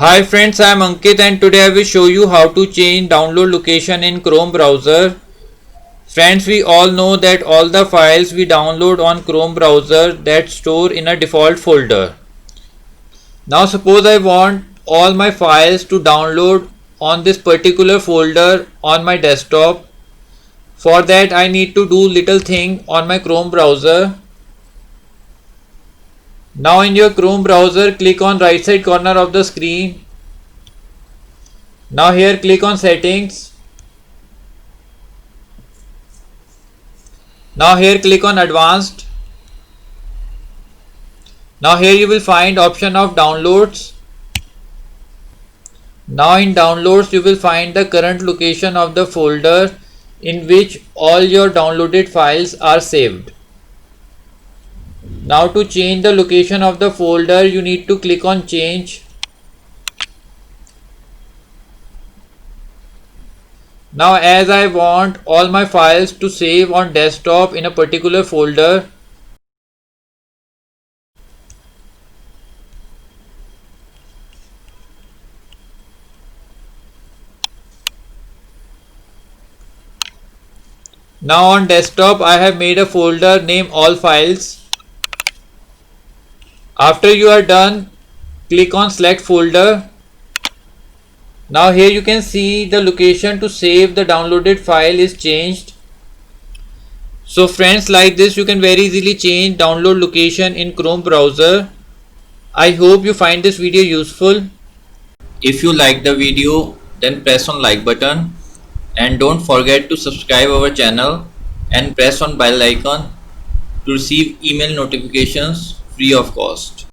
Hi friends, I am Ankit and today I will show you how to change download location in Chrome browser. Friends, we all know that all the files we download on Chrome browser that store in a default folder. Now suppose I want all my files to download on this particular folder on my desktop. For that I need to do little thing on my Chrome browser. Now in your Chrome browser, click on right side corner of the screen. Now here click on settings. Now here click on advanced. Now here you will find option of downloads. Now in downloads you will find the current location of the folder in which all your downloaded files are saved. Now to change the location of the folder you need to click on change. Now as I want all my files to save on desktop in a particular folder, now on desktop I have made a folder named all files. After you are done, click on select folder. Now here you can see the location to save the downloaded file is changed. So friends, like this you can very easily change download location in Chrome browser. I hope you find this video useful. If you like the video, then press on like button and don't forget to subscribe our channel and press on bell icon to receive email notifications free of cost.